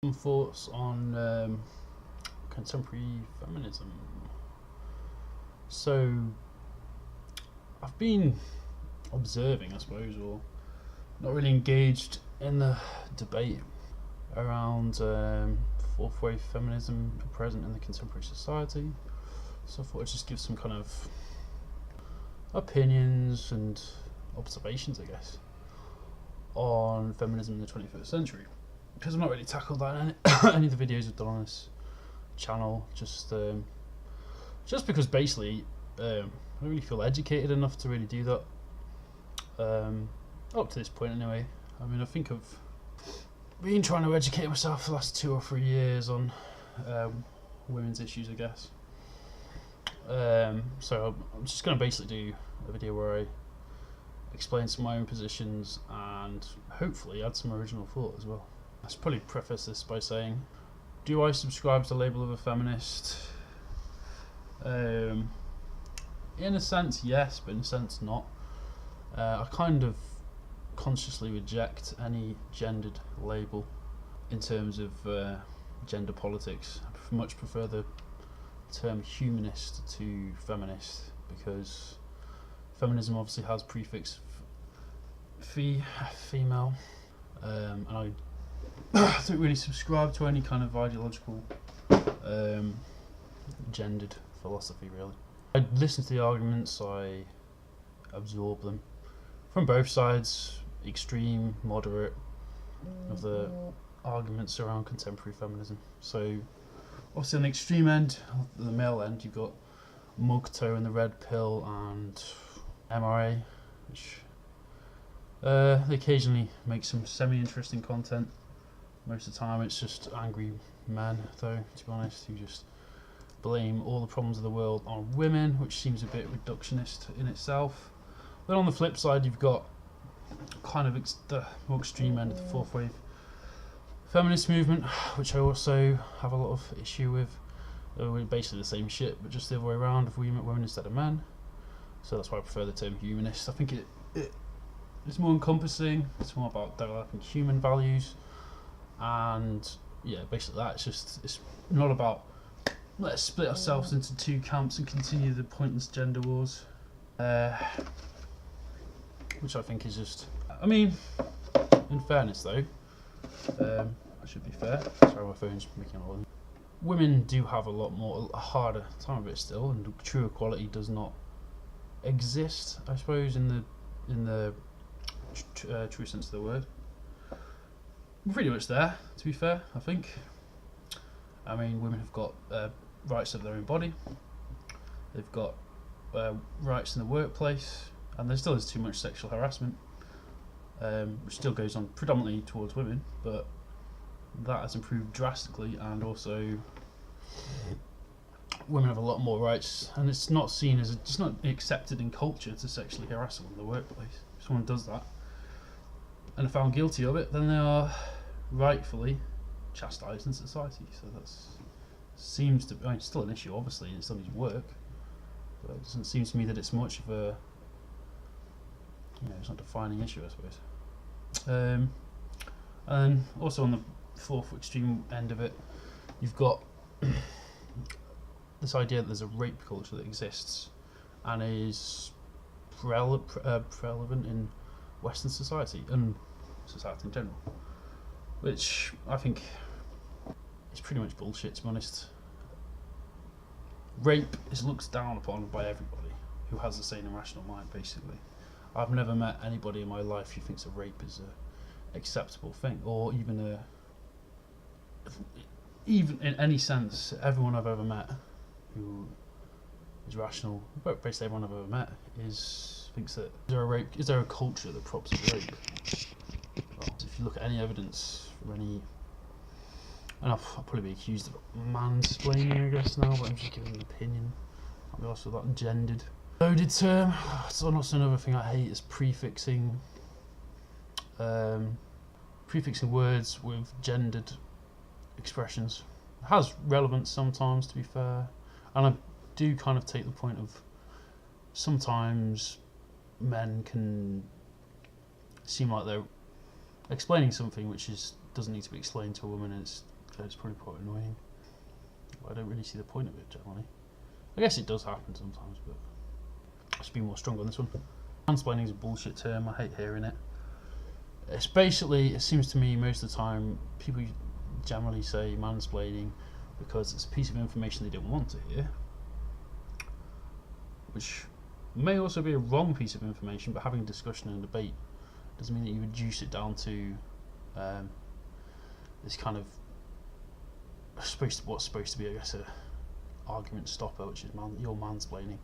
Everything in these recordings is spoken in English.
Some thoughts on contemporary feminism. So, I've been observing, I suppose, or not really engaged in the debate around fourth wave feminism present in the contemporary society. So I thought I'd just give some kind of opinions and observations, I guess, on feminism in the 21st century. Because I've not really tackled that in any of the videos I've done on this channel, just because basically I don't really feel educated enough to really do that. Up to this point anyway. I mean, I think I've been trying to educate myself for the last 2 or 3 years on women's issues, I guess. So I'm just going to basically do a video where I explain some of my own positions and hopefully add some original thought as well. I should probably preface this by saying, do I subscribe to the label of a feminist? In a sense, yes, but in a sense, not. I kind of consciously reject any gendered label in terms of gender politics. I much prefer the term humanist to feminist, because feminism obviously has prefix female, and I don't really subscribe to any kind of ideological gendered philosophy, really. I listen to the arguments, I absorb them from both sides, extreme, moderate, of the arguments around contemporary feminism. So obviously on the extreme end, the male end, you've got Mugto and the Red Pill and MRA, which they occasionally make some semi-interesting content. Most of the time it's just angry men, though, to be honest, who just blame all the problems of the world on women, which seems a bit reductionist in itself. Then on the flip side, you've got kind of the more extreme end of the fourth wave feminist movement, which I also have a lot of issue with. We're basically the same shit, but just the other way around, of women instead of men. So that's why I prefer the term humanist. I think it's more encompassing, it's more about developing human values, and yeah, basically that. It's not about let's split ourselves into 2 camps and continue the pointless gender wars, which I think is just, I mean, in fairness though, I should be fair, sorry my phone's making a lot of, women do have a harder time of it still, and true equality does not exist, I suppose, in the true sense of the word. We're pretty much there, to be fair, I think. I mean, women have got rights of their own body, they've got rights in the workplace, and there still is too much sexual harassment, which still goes on predominantly towards women, but that has improved drastically, and also women have a lot more rights, and it's not seen as it's not accepted in culture to sexually harass someone in the workplace. If someone does that and are found guilty of it, then they are rightfully chastised in society. So that seems to be, I mean, it's still an issue, obviously, it still needs work, but it doesn't seem to me that it's much of a, it's not a defining issue, I suppose. And also on the fourth extreme end of it, you've got this idea that there's a rape culture that exists and is prevalent in Western society and society in general, which I think is pretty much bullshit, to be honest. Rape is looked down upon by everybody who has a sane and rational mind, basically. I've never met anybody in my life who thinks a rape is a acceptable thing, or even in any sense. Everyone I've ever met who is rational, but basically everyone I've ever met thinks that is there a culture that props up rape? Well, if you look at any evidence from any, and I'll probably be accused of mansplaining, I guess, now, but I'm just giving an opinion. I'll be also that gendered loaded term. So also another thing I hate is prefixing words with gendered expressions. It has relevance sometimes, to be fair, and I do kind of take the point of sometimes men can seem like they're explaining something which is doesn't need to be explained to a woman, and it's probably quite annoying. I don't really see the point of it generally. I guess it does happen sometimes, but let's be more strong on this one. Mansplaining is a bullshit term. I hate hearing it. It's basically, it seems to me most of the time, people generally say mansplaining because it's a piece of information they don't want to hear, which may also be a wrong piece of information, but having a discussion and debate doesn't mean that you reduce it down to this kind of what's supposed to be, I guess, a argument stopper, which is you're mansplaining.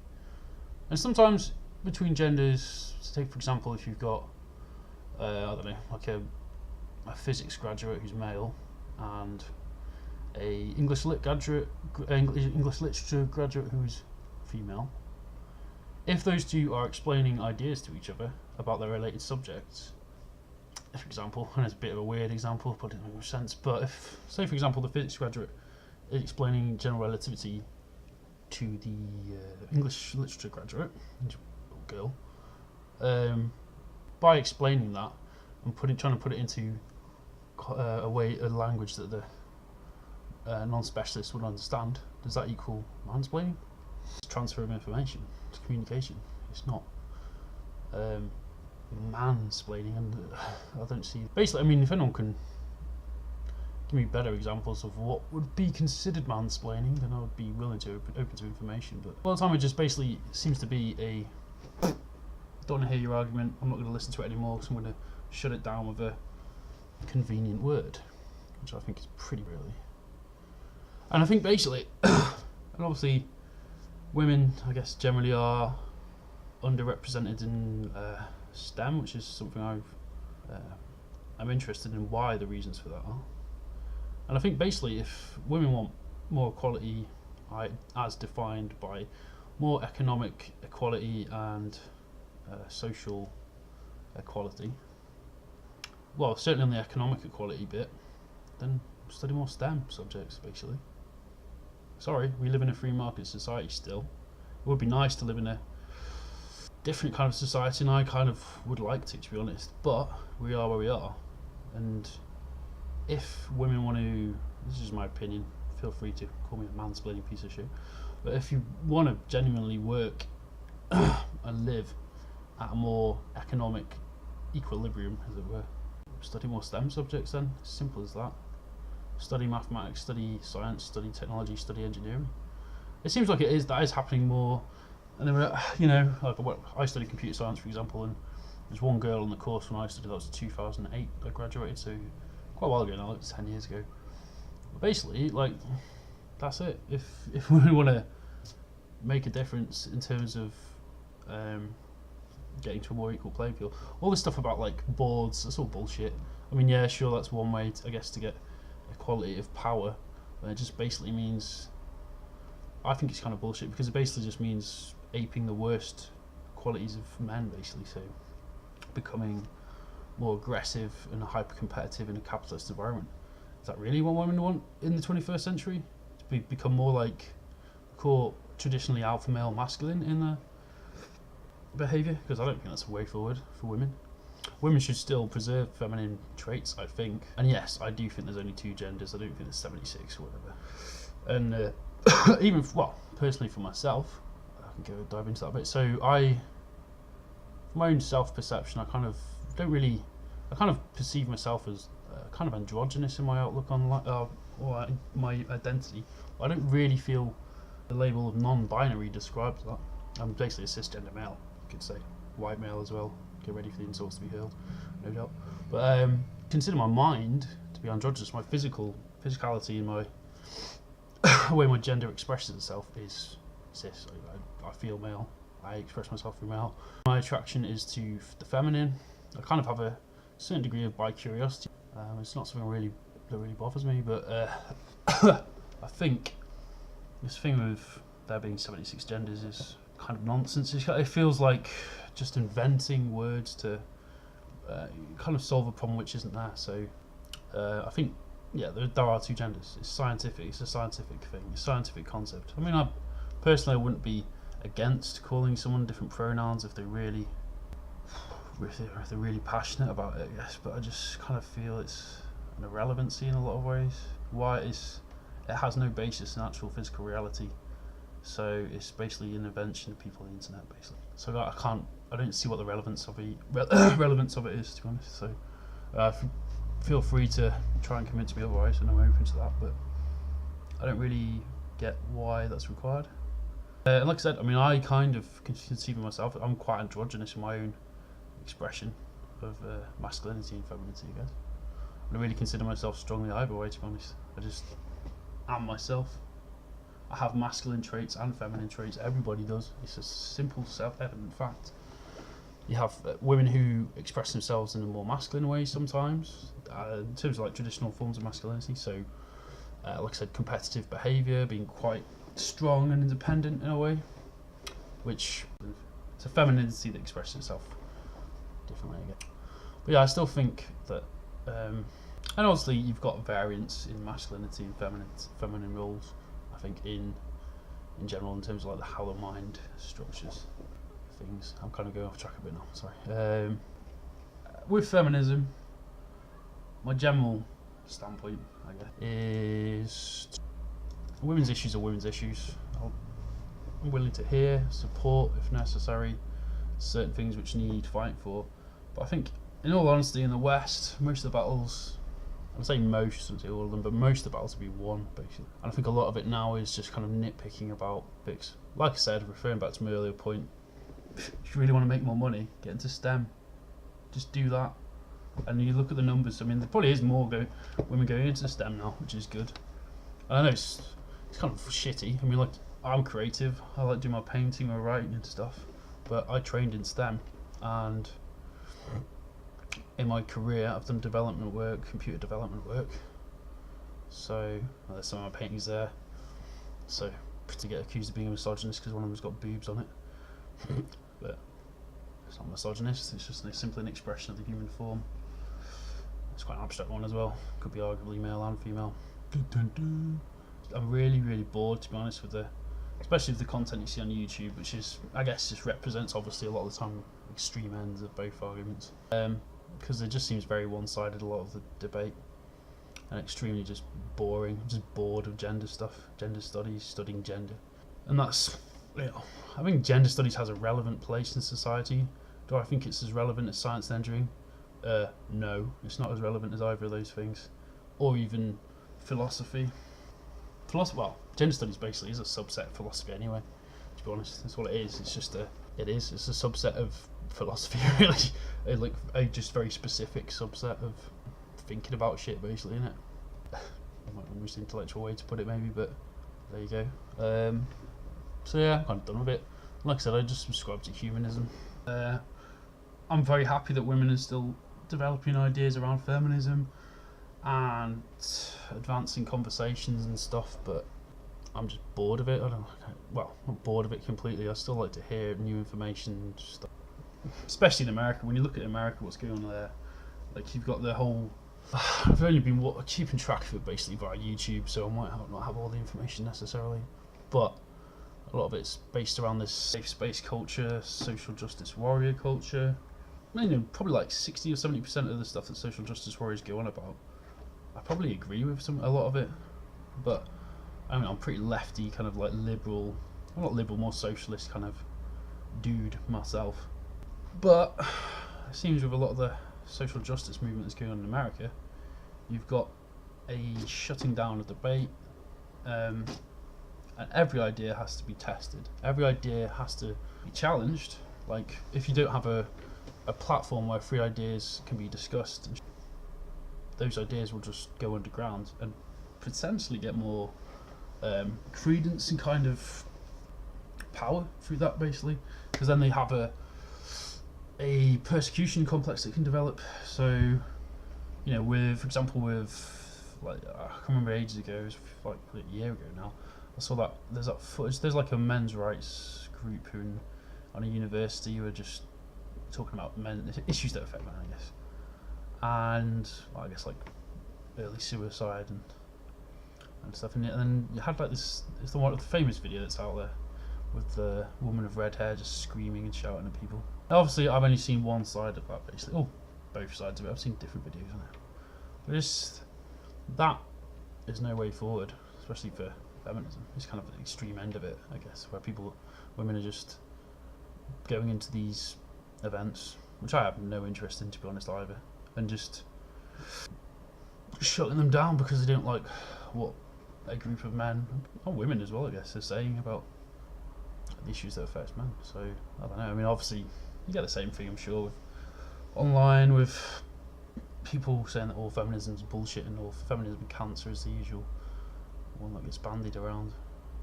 And sometimes between genders, take for example, if you've got I don't know, like a physics graduate who's male and a English literature graduate who's female, if those two are explaining ideas to each other about their related subjects, for example, and it's a bit of a weird example, but it doesn't make much sense, but if, say for example, the physics graduate is explaining general relativity to the English literature graduate, girl, by explaining that and trying to put it into a language that the non-specialist would understand, does that equal mansplaining? It's transfer of information, it's communication. It's not mansplaining, and I don't see. Basically, I mean, if anyone can give me better examples of what would be considered mansplaining, then I would be willing to open to information. But all the time, it just basically seems to be a don't want to hear your argument, I'm not going to listen to it anymore, so I'm going to shut it down with a convenient word, which I think is pretty really. And I think basically, and obviously, women, I guess, generally are underrepresented in STEM, which is something I'm interested in why the reasons for that are. And I think basically, if women want more equality, as defined by more economic equality and social equality, well, certainly on the economic equality bit, then study more STEM subjects, basically. Sorry, we live in a free market society still. It would be nice to live in a different kind of society, and I kind of would like to be honest, but we are where we are. And if women want to, this is my opinion, feel free to call me a mansplaining piece of shit, but if you want to genuinely work and live at a more economic equilibrium, as it were, study more STEM subjects then. Simple as that. Study mathematics, study science, study technology, study engineering. It seems like that is happening more. And then, like I studied computer science, for example, and there's one girl in the course when I studied, that was 2008, I graduated, so quite a while ago now, like 10 years ago. But basically, like, that's it. If we want to make a difference in terms of getting to a more equal playing field, all this stuff about like boards, that's all bullshit. I mean, yeah, sure, that's one way I guess to get equality of power, but it just basically means, I think it's kind of bullshit, because it basically just means aping the worst qualities of men, basically. So becoming more aggressive and hyper competitive in a capitalist environment. Is that really what women want in the 21st century? To become more like core traditionally alpha male masculine in their behaviour? Because I don't think that's a way forward for women. Women should still preserve feminine traits, I think. And yes, I do think there's only two genders. I don't think there's 76 or whatever. And even, well, personally for myself, I can go dive into that a bit. So for my own self-perception, I kind of perceive myself as kind of androgynous in my outlook on or my identity. I don't really feel the label of non-binary describes that. I'm basically a cisgender male, you could say. White male as well. Get ready for the insults to be hurled, no doubt. But consider my mind to be androgynous. My physicality and my the way my gender expresses itself is cis. I feel male. I express myself through male. My attraction is to the feminine. I kind of have a certain degree of bi-curiosity. It's not something that really bothers me, but I think this thing with there being 76 genders is kind of nonsense. It feels like just inventing words to kind of solve a problem which isn't there. So I think, yeah, there are two genders. It's scientific. It's a scientific thing. It's a scientific concept. I mean, I personally wouldn't be against calling someone different pronouns if they're really passionate about it, I guess. But I just kind of feel it's an irrelevancy in a lot of ways. Why it has no basis in actual physical reality. So it's basically an invention of people on the internet, basically. So I don't see what the relevance of it is, to be honest. So feel free to try and convince me otherwise, and I'm open to that. But I don't really get why that's required. And like I said, I mean, I kind of conceive of myself, I'm quite androgynous in my own expression of masculinity and femininity, I guess. I don't really consider myself strongly either way, to be honest. I just am myself. I have masculine traits and feminine traits. Everybody does. It's a simple, self-evident fact. You have women who express themselves in a more masculine way sometimes, in terms of like traditional forms of masculinity. So, like I said, competitive behaviour, being quite strong and independent in a way, which it's a femininity that expresses itself differently again. But yeah, I still think that, and obviously you've got variants in masculinity and feminine roles. I think in general, in terms of like how the mind structures things. I'm kind of going off track a bit now. Sorry. With feminism, my general standpoint, I guess, is women's issues are women's issues. I'm willing to hear, support, if necessary, certain things which need fighting for. But I think, in all honesty, in the West, most of the battles, I'm saying most, I don't say all of them, but most of the battles will be won, basically. And I think a lot of it now is just kind of nitpicking about bits. Like I said, referring back to my earlier point, if you really want to make more money, get into STEM. Just do that. And you look at the numbers, I mean, there probably is more women going into STEM now, which is good. And I know it's kind of shitty. I mean, like, I'm creative. I like doing my painting or writing and stuff. But I trained in STEM, and in my career I've done development work, computer development work. So there's some of my paintings there. So to get accused of being a misogynist because one of them's got boobs on it. But it's not misogynist, it's just simply an expression of the human form. It's quite an abstract one as well. Could be arguably male and female. I'm really bored, to be honest, with especially with the content you see on YouTube, which is, I guess, just represents obviously a lot of the time extreme ends of both arguments. Because it just seems very one-sided, a lot of the debate, and extremely just boring. I'm just bored of gender stuff, gender studies, studying gender. And that's, I think gender studies has a relevant place in society. Do I think it's as relevant as science and engineering? No, it's not as relevant as either of those things, or even philosophy. Well, gender studies basically is a subset of philosophy anyway, to be honest. That's what it is. It's just it's a subset of philosophy, really. Like a just very specific subset of thinking about shit, basically, isn't it? Not the most intellectual way to put it, maybe, but there you go. So yeah, I'm kind of done with it. Like I said, I just subscribe to humanism. I'm very happy that women are still developing ideas around feminism and advancing conversations and stuff, but I'm just bored of it. I'm not bored of it completely. I still like to hear new information and stuff. Especially in America. When you look at America, what's going on there, like you've got the whole, I've only been keeping track of it basically via YouTube, so I might not have all the information necessarily, but a lot of it's based around this safe space culture, social justice warrior culture. I mean, probably like 60 or 70% of the stuff that social justice warriors go on about, I probably agree with a lot of it, but I mean, I'm pretty lefty, kind of like liberal, well, not liberal, more socialist kind of dude myself. But it seems with a lot of the social justice movement that's going on in America, you've got a shutting down of debate, and every idea has to be tested. Every idea has to be challenged. Like, if you don't have a platform where free ideas can be discussed, those ideas will just go underground and potentially get more credence and kind of power through that, basically, because then they have a persecution complex that can develop. So, for example, like, I can't remember ages ago, it was like a year ago now, I saw that there's that footage. There's like a men's rights group on a university who are just talking about issues that affect men, I guess, and I guess like early suicide and stuff. And then you had like this. It's the famous video that's out there with the woman with red hair just screaming and shouting at people. Now, obviously, I've only seen one side of that, basically. Oh, both sides of it. I've seen different videos on it. But that is no way forward, especially for feminism. It's kind of the extreme end of it, I guess, where women are just going into these events, which I have no interest in, to be honest, either, and just shutting them down because they don't like what a group of men, and women as well, I guess, are saying about the issues that affect men. So I don't know. I mean, obviously you get the same thing, I'm sure, with online, with people saying that all feminism is bullshit and all feminism and cancer is the usual one that gets bandied around,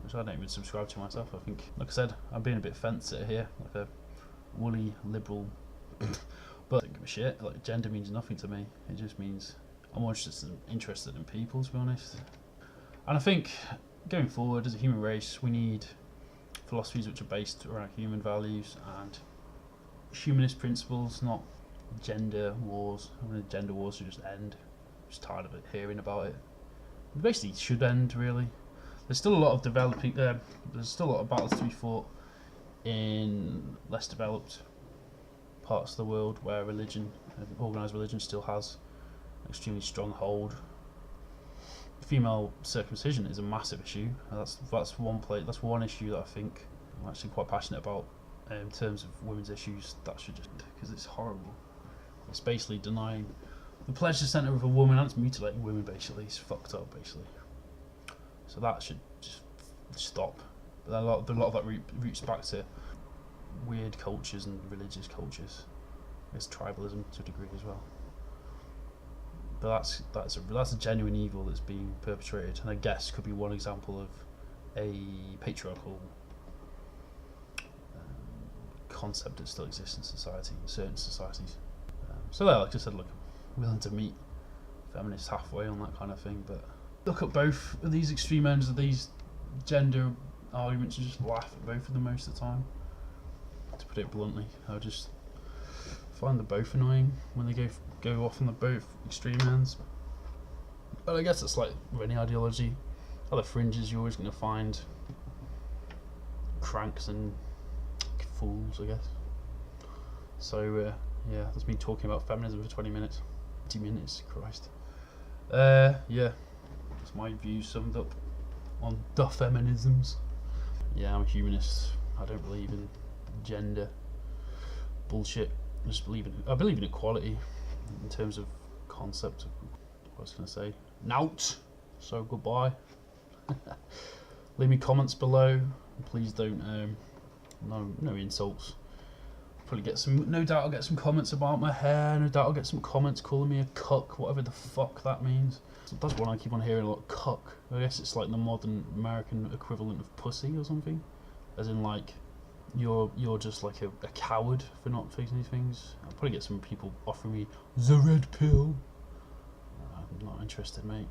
which I don't even subscribe to myself. I think, like I said, I'm being a bit fence-sitter here, like a woolly liberal, but I don't give a shit. Like, gender means nothing to me. It just means I'm more interested in people, to be honest. And I think going forward as a human race, we need philosophies which are based around human values and humanist principles, not gender wars. I mean, gender wars should just end. I'm just tired of it, hearing about it. It basically should end, really. There's still a lot of there's still a lot of battles to be fought in less developed parts of the world where religion, organised religion, still has an extremely strong hold. Female circumcision is a massive issue. That's one issue that I think I'm actually quite passionate about in terms of women's issues. That should just, because it's horrible. It's basically denying the pleasure centre of a woman, and it's mutilating women. Basically, it's fucked up. Basically, so that should just stop. But a lot of that roots back to weird cultures and religious cultures. It's tribalism to a degree as well. But that's a genuine evil that's being perpetrated, and I guess could be one example of a patriarchal concept that still exists in society, in certain societies. So like I said, look, I'm willing to meet feminists halfway on that kind of thing, but look at both of these extreme ends of these gender arguments and just laugh at both of them most of the time. To put it bluntly, I just find them both annoying when they go off on the both extreme ends. But I guess it's like with any ideology, at the fringes you're always going to find cranks and fools, I guess. So yeah, that's me talking about feminism for 20 minutes. 20 minutes, Christ. Yeah, that's my views summed up on the feminisms. Yeah, I'm a humanist. I don't believe in gender bullshit. I believe in equality in terms of concept. What was I going to say? Nout. So goodbye. Leave me comments below. Please don't. No insults. Probably get some. No doubt I'll get some comments about my hair. No doubt I'll get some comments calling me a cuck, whatever the fuck that means. So that's one I keep on hearing a lot. Cuck. I guess it's like the modern American equivalent of pussy or something. As in, like, you're just like a coward for not fixing these things. I'll probably get some people offering me the red pill. I'm not interested, mate.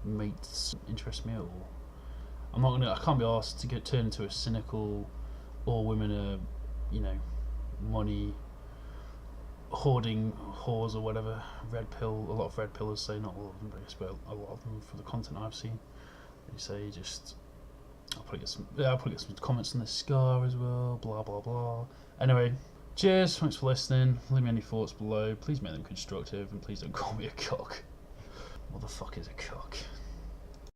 Mates interest me at all. I can't be asked to get turned into a cynical, all women are, money hoarding whores or whatever. Red pill. A lot of red pillers say, not all of them, but a lot of them, for the content I've seen, they say just. I'll probably get some comments on this scar as well. Blah blah blah. Anyway, cheers. Thanks for listening. Leave me any thoughts below. Please make them constructive, and please don't call me a cock. What the fuck is a cock?